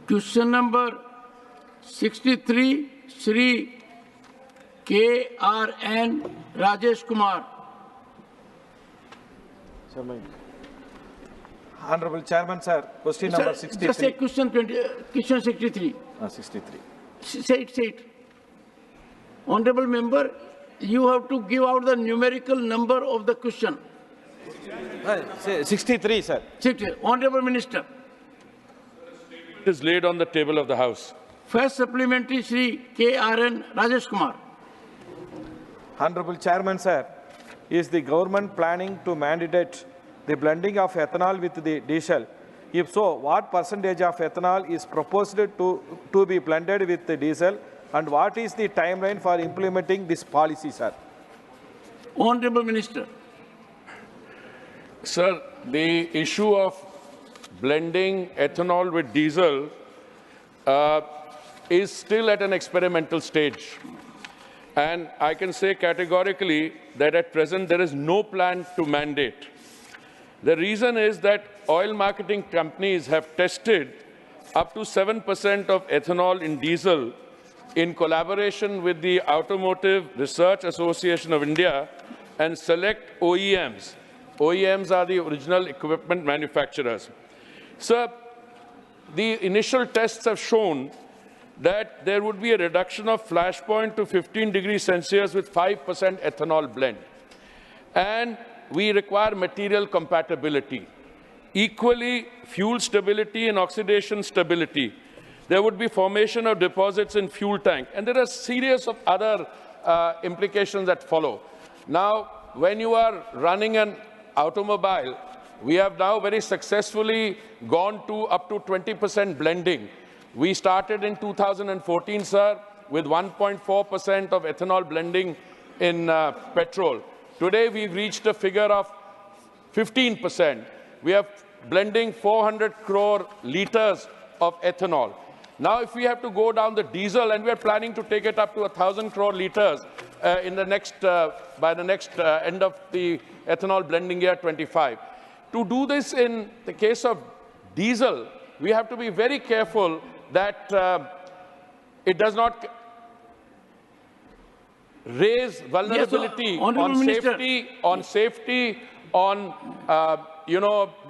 Question number 63, Shri K.R.N. Rajesh Kumar. Honorable Chairman, sir, question number 63. Just say question 63. 63. Say it. Honorable member, you have to give out the numerical number of the question. 63, sir. 60. Honorable Minister. It is laid on the table of the House. First supplementary, Shri K.R.N. Rajesh Kumar. Honorable Chairman, sir, is the government planning to mandate the blending of ethanol with the diesel? If so, what percentage of ethanol is proposed to be blended with the diesel, and what is the timeline for implementing this policy, sir? Honorable Minister. Sir, the issue of blending ethanol with diesel is still at an experimental stage. And I can say categorically that at present there is no plan to mandate. The reason is that oil marketing companies have tested up to 7% of ethanol in diesel in collaboration with the Automotive Research Association of India and select OEMs. OEMs are the original equipment manufacturers. Sir, the initial tests have shown that there would be a reduction of flashpoint to 15 degrees Celsius with 5% ethanol blend. And we require material compatibility. Equally, fuel stability and oxidation stability. There would be formation of deposits in fuel tank. And there are a series of other implications that follow. Now, when you are running an automobile, we have now very successfully gone to up to 20% blending. We started in 2014, sir, with 1.4% of ethanol blending in petrol. Today, we've reached a figure of 15%. We are blending 400 crore liters of ethanol. Now, if we have to go down the diesel, and we are planning to take it up to 1,000 crore liters in the next, by the next end of the ethanol blending year 25. To do this in the case of diesel, we have to be very careful that it does not raise vulnerability on safety, on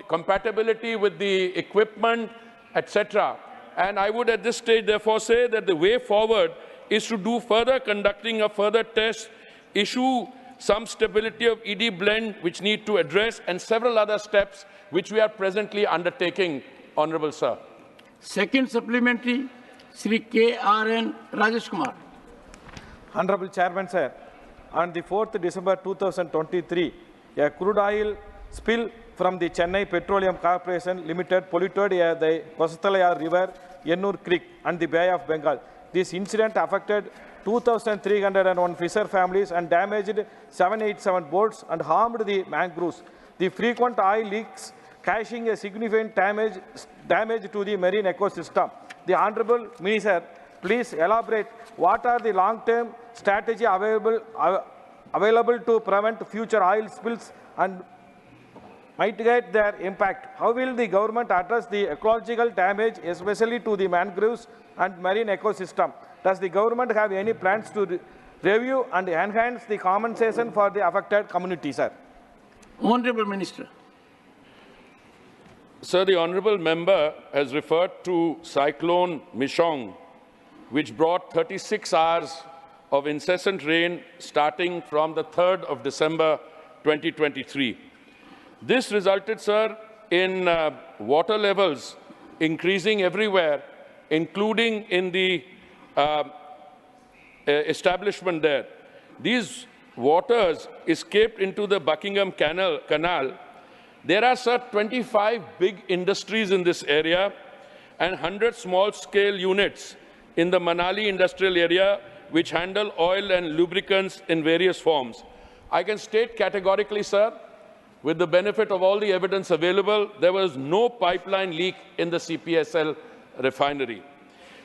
compatibility with the equipment, etc. And I would at this stage therefore say that the way forward is to do further conducting of further tests, issue some stability of ED blend which need to address, and several other steps which we are presently undertaking, Honourable Sir. Second supplementary, Shri K.R.N. Rajesh Kumar. Honorable Chairman, sir, on the 4th December 2023, a crude oil spill from the Chennai Petroleum Corporation Limited polluted the Kosatalaya River, Yennur Creek and the Bay of Bengal. This incident affected 2,301 fisher families and damaged 787 boats and harmed the mangroves. The frequent oil leaks causing a significant damage to the marine ecosystem. The Honourable Minister, please elaborate what are the long-term strategy available to prevent future oil spills and mitigate their impact. How will the government address the ecological damage, especially to the mangroves and marine ecosystem? Does the government have any plans to review and enhance the compensation for the affected communities, sir? Honourable Minister. Sir, the Honourable Member has referred to Cyclone Mishong, which brought 36 hours of incessant rain starting from the 3rd of December 2023. This resulted, sir, in water levels increasing everywhere, including in the establishment there. These waters escaped into the Buckingham Canal. There are, sir, 25 big industries in this area and 100 small-scale units in the Manali industrial area which handle oil and lubricants in various forms. I can state categorically, sir, with the benefit of all the evidence available, there was no pipeline leak in the CPSL refinery.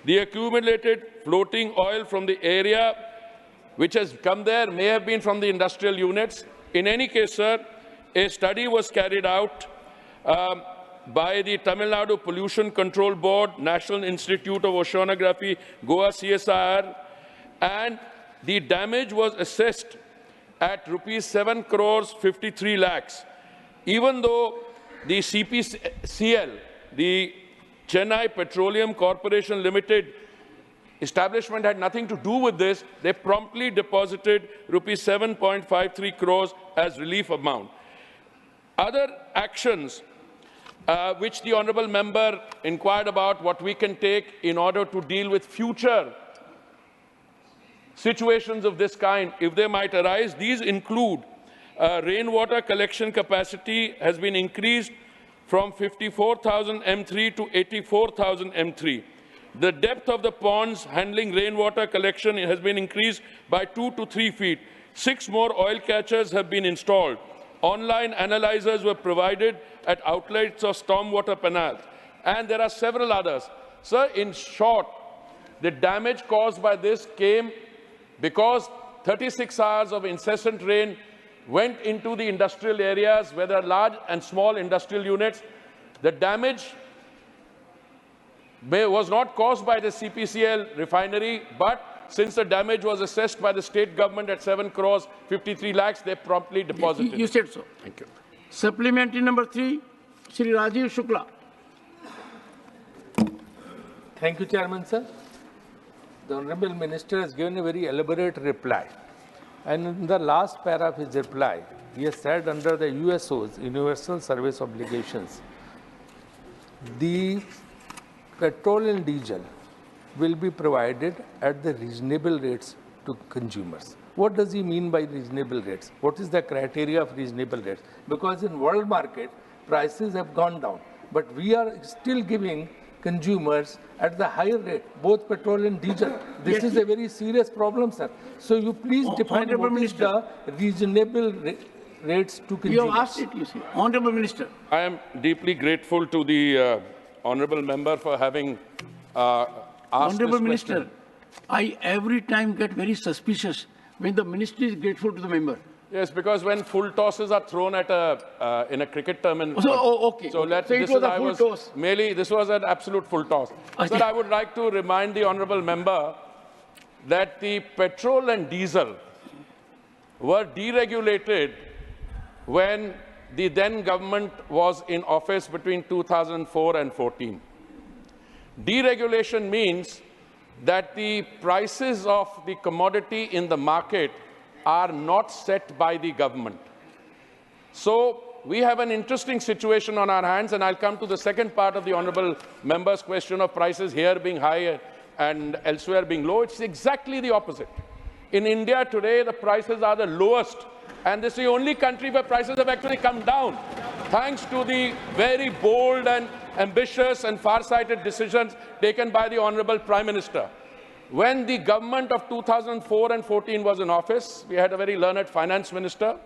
The accumulated floating oil from the area which has come there may have been from the industrial units. In any case, sir, a study was carried out by the Tamil Nadu Pollution Control Board, National Institute of Oceanography, Goa CSIR, and the damage was assessed at rupees 7 crores 53 lakhs. Even though the CPCL, the Chennai Petroleum Corporation Limited establishment had nothing to do with this, they promptly deposited rupees 7.53 crores as relief amount. Other actions which the honourable member inquired about, what we can take in order to deal with future situations of this kind, if they might arise, these include rainwater collection capacity has been increased from 54,000 M3 to 84,000 M3. The depth of the ponds handling rainwater collection has been increased by 2 to 3 feet. 6 more oil catchers have been installed. Online analyzers were provided at outlets of stormwater canals. And there are several others. Sir, in short, the damage caused by this came because 36 hours of incessant rain went into the industrial areas, whether large and small industrial units. The damage was not caused by the CPCL refinery, but since the damage was assessed by the state government at 7 crores 53 lakhs, they promptly deposited. You said so. Thank you. Supplementary number 3, Shri Rajiv Shukla. Thank you, Chairman, sir. The Honorable Minister has given a very elaborate reply. And in the last para of his reply, he has said under the USO's, Universal Service Obligations, the petrol and diesel will be provided at the reasonable rates to consumers. What does he mean by reasonable rates? What is the criteria of reasonable rates? Because in world market, prices have gone down, but we are still giving consumers at the higher rate, both petrol and diesel. This is a very serious problem, sir. So you please define what is the reasonable rates to consumers. You have asked it, you see. Honorable Minister. I am deeply grateful to the honourable member for having asked Honorable this Minister, question. I every time get very suspicious when the minister is grateful to the member. Yes, because when full tosses are thrown at in a cricket tournament. Okay. So So it was a full toss. This was an absolute full toss. Sir, I would like to remind the honourable member that the petrol and diesel were deregulated when the then government was in office between 2004 and 14. Deregulation means that the prices of the commodity in the market are not set by the government. So we have an interesting situation on our hands, and I'll come to the second part of the honourable member's question of prices here being high and elsewhere being low. It's exactly the opposite. In India today, the prices are the lowest, and this is the only country where prices have actually come down, thanks to the very bold and ambitious and far-sighted decisions taken by the Honourable Prime Minister. When the government of 2004 and 14 was in office, we had a very learned finance minister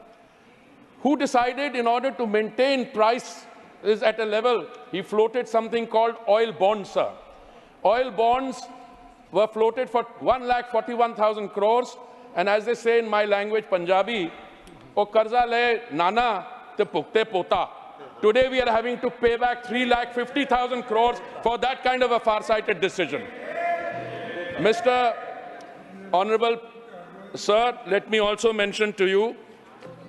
who decided in order to maintain prices at a level, he floated something called oil bonds, sir. Oil bonds were floated for 1,41,000 crores, and as they say in my language, Punjabi, o karza le nana te pukte pota. Today we are having to pay back 3,50,000 crores for that kind of a far-sighted decision. Mr. Honorable Sir, let me also mention to you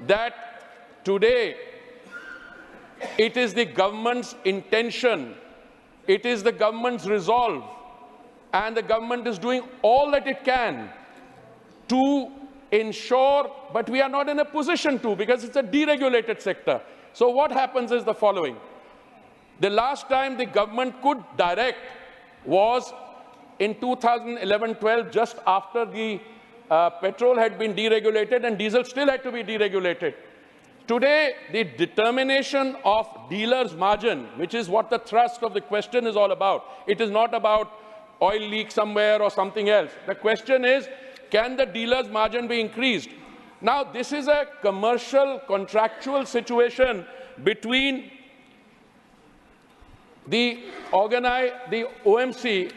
that today it is the government's intention, it is the government's resolve, and the government is doing all that it can to ensure, but we are not in a position to because it's a deregulated sector. So what happens is the following. The last time the government could direct was in 2011-12, just after the petrol had been deregulated and diesel still had to be deregulated. Today, the determination of dealers' margin, which is what the thrust of the question is all about. It is not about oil leak somewhere or something else. The question is, can the dealer's margin be increased? Now, this is a commercial, contractual situation between the OMC,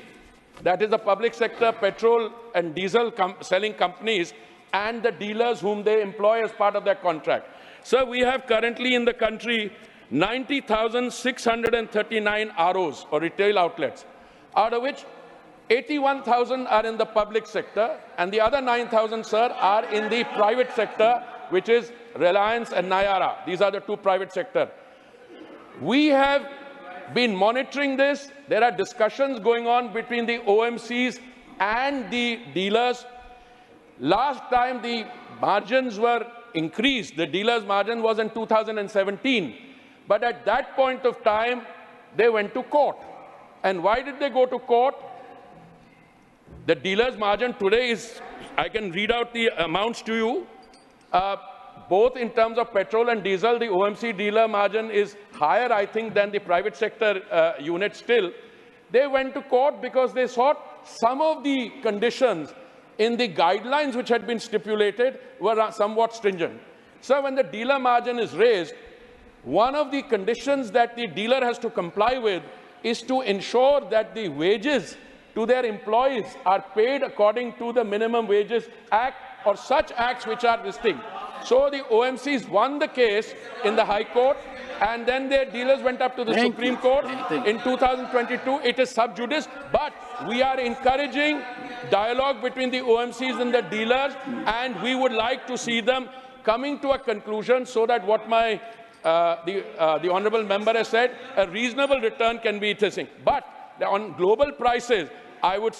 that is the public sector petrol and diesel selling companies, and the dealers whom they employ as part of their contract. So we have currently in the country 90,639 ROs or retail outlets, out of which 81,000 are in the public sector, and the other 9,000, sir, are in the private sector, which is Reliance and Nayara. These are the two private sector. We have been monitoring this. There are discussions going on between the OMCs and the dealers. Last time the margins were increased, the dealers' margin was in 2017. But at that point of time, they went to court. And why did they go to court? The dealer's margin today is, I can read out the amounts to you, both in terms of petrol and diesel, the OMC dealer margin is higher, I think, than the private sector unit still. They went to court because they thought some of the conditions in the guidelines which had been stipulated were somewhat stringent. So when the dealer margin is raised, one of the conditions that the dealer has to comply with is to ensure that the wages to their employees are paid according to the Minimum Wages Act or such acts which are distinct. So the OMCs won the case in the High Court, and then their dealers went up to the Supreme Court in 2022. It is sub judice, but we are encouraging dialogue between the OMCs and the dealers, and we would like to see them coming to a conclusion so that what the honourable member has said, a reasonable return can be testing. But on global prices, I would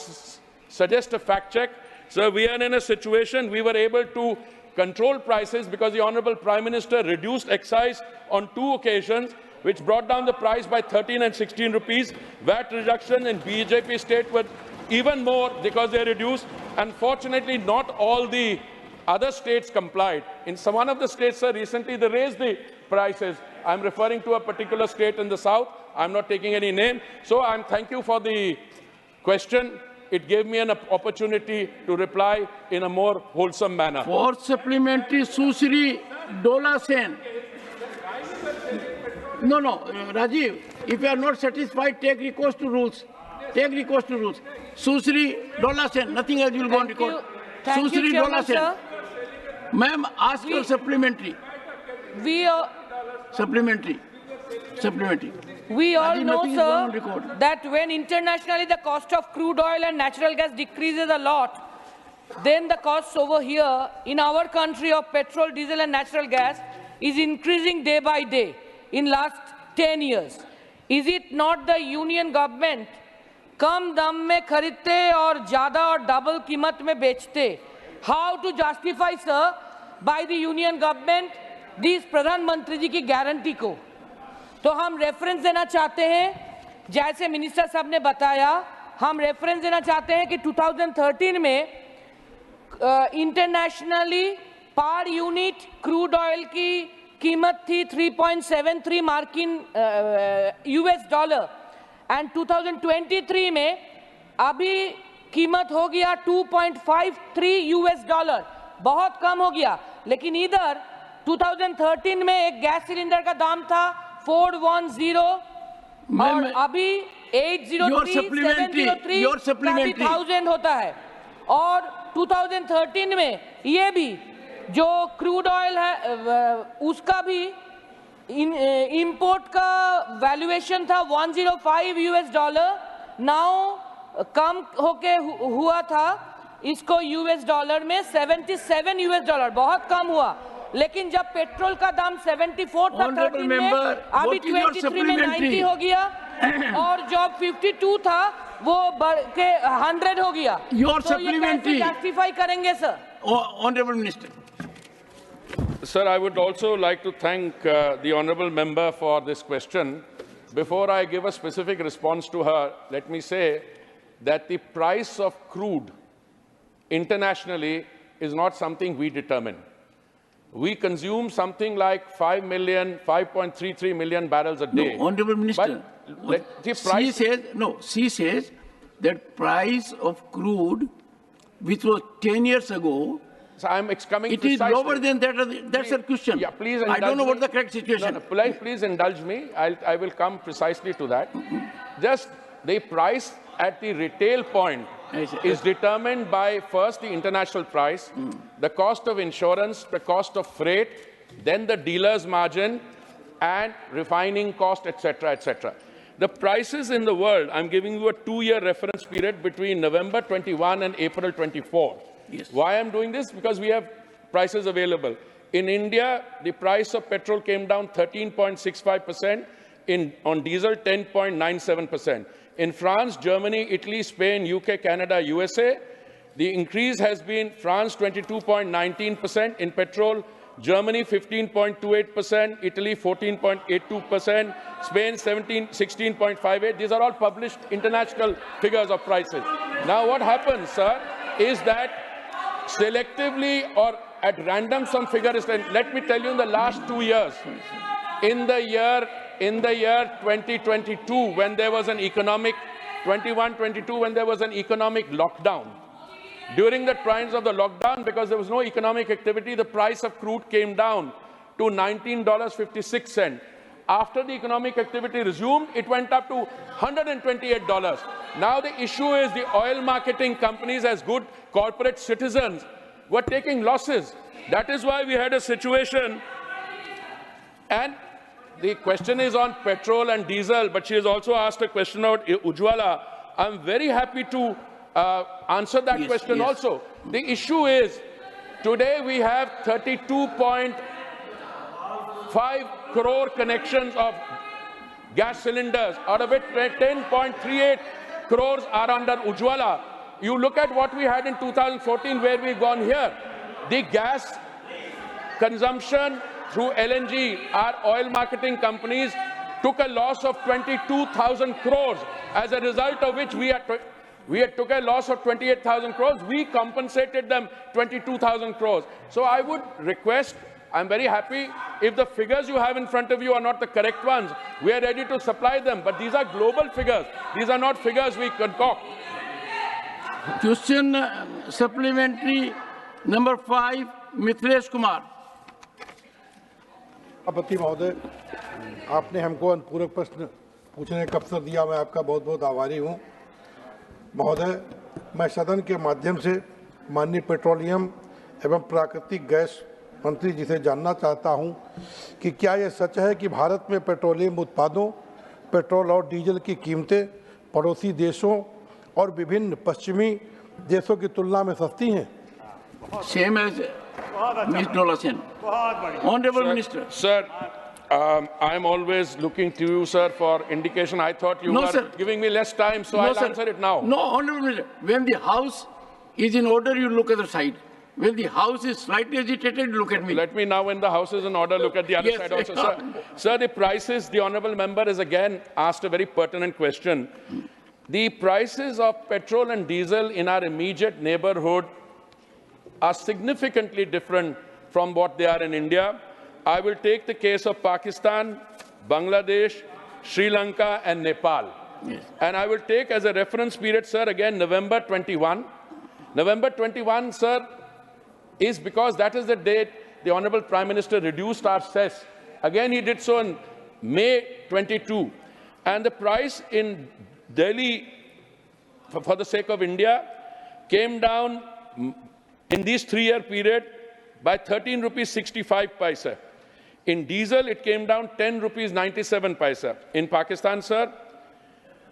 suggest a fact check. So we are in a situation we were able to control prices because the Honourable Prime Minister reduced excise on 2 occasions, which brought down the price by 13 and 16 rupees. VAT reduction in BJP state were even more because they reduced. Unfortunately, not all the other states complied. In one of the states, sir, recently they raised the prices. I'm referring to a particular state in the south. I'm not taking any name. So thank you for the question. It gave me an opportunity to reply in a more wholesome manner. For supplementary, Susri Dola Sen. No, Rajiv, if you are not satisfied, take recourse to rules. Take recourse to rules. Susri Dola Sen, nothing else will go on record. Susri Dola Sen. Ma'am, ask for supplementary. Supplementary. We all know, sir, that when internationally the cost of crude oil and natural gas decreases a lot, then the costs over here in our country of petrol, diesel and natural gas is increasing day by day in last 10 years. Is it not the union government कम दाम में खरीदते और ज़्यादा और double कीमत में बेचते? How to justify, sir, by the union government this प्रधानमंत्री जी की गारंटी को? तो हम रेफरेंस देना चाहते हैं, जैसे मिनिस्टर साहब ने बताया, हम रेफरेंस देना चाहते हैं कि 2013 में internationally per unit crude oil की कीमत थी 3.73 मार्किन यूएस डॉलर, एंड 2023 में अभी कीमत हो गया 2.53 यूएस डॉलर, बहुत कम हो गया. लेकिन इधर 2013 में एक गैस सिलेंडर का दाम था 410 और अभी 803 1000 होता है. और 2013 में ये भी जो क्रूड ऑयल है उसका भी इंपोर्ट का वैल्यूएशन था 105 यूएस डॉलर, नाउ कम होके हुआ था इसको यूएस डॉलर में 77 यूएस डॉलर, बहुत कम हुआ. लेकिन जब पेट्रोल का दाम 74 था 13 में, अभी 23 में 90 हो गया और जब 52 था वो बढ़ के 100 हो गया. तो ये कैसे जस्टिफाई करेंगे sir? Honorable Minister. Sir, I would also like to thank the honourable member for this question. Before I give a specific response to her, let me say that the price of crude internationally is not something we determine. We consume something like 5.33 million barrels a day. No, Honourable Minister, she says that price of crude, which was 10 years ago, so I'm coming it is lower than that. That's a question. Yeah, please I don't know what the correct situation. No, please indulge me. I will come precisely to that. Just the price at the retail point is determined by first the international price, the cost of insurance, the cost of freight, then the dealer's margin, and refining cost, etc., etc. The prices in the world, I'm giving you a 2-year reference period between November 21 and April 24. Yes. Why I'm doing this? Because we have prices available. In India, the price of petrol came down 13.65%, on diesel 10.97%. In France, Germany, Italy, Spain, UK, Canada, USA, the increase has been France 22.19% in petrol, Germany 15.28%, Italy 14.82%, Spain 16.58%. These are all published international figures of prices. Now what happens, sir, is that selectively or at random some figure is, let me tell you, in the last 2 years, in the year 2022, when there was an economic, 21-22, when there was an economic lockdown, during the times of the lockdown, because there was no economic activity, the price of crude came down to $19.56. After the economic activity resumed, it went up to $128. Now the issue is the oil marketing companies, as good corporate citizens, were taking losses. That is why we had a situation. And the question is on petrol and diesel, but she has also asked a question about Ujjwala. I'm very happy to answer that question also. The issue is, today we have 32.5 crore connections of gas cylinders, out of it 10.38 crores are under Ujjwala. You look at what we had in 2014, where we've gone here. The gas consumption through LNG, our oil marketing companies took a loss of 22,000 crores, as a result of which we took a loss of 28,000 crores. We compensated them 22,000 crores. So I would request, I'm very happy, if the figures you have in front of you are not the correct ones, we are ready to supply them. But these are global figures. These are not figures we concoct. Question supplementary number 5, Mithlesh Kumar. सभापति महोदय, आपने हमको अनुपूरक प्रश्न पूछने का अवसर दिया, मैं आपका बहुत बहुत आभारी हूँ। महोदय, मैं सदन के माध्यम से माननीय पेट्रोलियम एवं प्राकृतिक गैस मंत्री जी से जानना चाहता हूँ कि क्या यह सच है कि भारत में पेट्रोलियम उत्पादों, पेट्रोल और डीजल की कीमतें पड़ोसी देशों और विभिन्न पश्चिमी देशों की तुलना में सस्ती हैं? Same as Ms. Dola Sen. Honorable Minister. Sir, I'm always looking to you, sir, for indication. I thought you were giving me less time, so I'll answer it now. No, Honorable Minister. When the House is in order, you look at the side. When the House is slightly agitated, look at me. Let me now, when the House is in order, look at the other side also. Sir, the prices, the Honourable Member has again asked a very pertinent question. The prices of petrol and diesel in our immediate neighbourhood are significantly different from what they are in India. I will take the case of Pakistan, Bangladesh, Sri Lanka and Nepal. Yes. And I will take as a reference period, sir, again, November 21. November 21, sir, is because that is the date the Honourable Prime Minister reduced our cess. Again, he did so in May 22. And the price in Delhi, for the sake of India, came down in this 3-year period by 13 rupees 65 paisa. In diesel, it came down 10 rupees 97 paisa. In Pakistan, sir,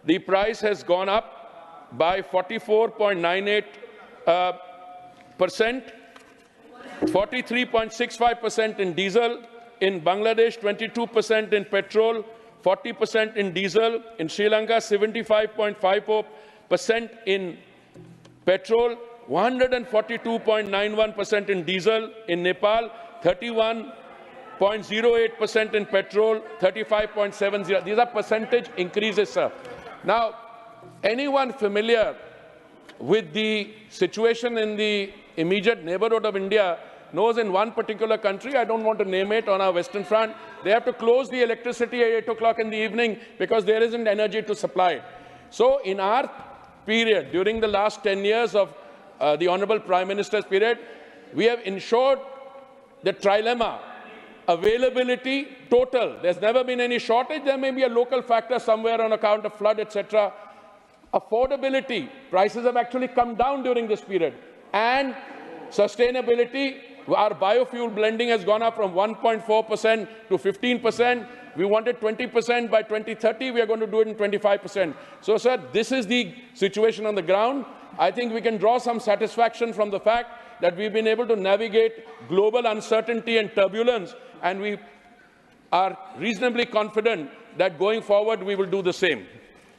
the price has gone up by 44.98%, 43.65% in diesel. In Bangladesh, 22% in petrol, 40% in diesel. In Sri Lanka, 75.54% in petrol, 142.91% in diesel. In Nepal, 31.08% in petrol, 35.70. These are percentage increases, sir. Now, anyone familiar with the situation in the immediate neighborhood of India knows in one particular country, I don't want to name it, on our western front, they have to close the electricity at 8 o'clock in the evening because there isn't energy to supply it. So in our period, during the last 10 years of the Honourable Prime Minister's period, we have ensured the trilemma: availability, total. There's never been any shortage. There may be a local factor somewhere on account of flood, etc. Affordability. Prices have actually come down during this period. And sustainability. Our biofuel blending has gone up from 1.4% to 15%. We wanted 20% by 2030. We are going to do it in 25%. So, sir, this is the situation on the ground. I think we can draw some satisfaction from the fact that we've been able to navigate global uncertainty and turbulence, and we are reasonably confident that going forward we will do the same.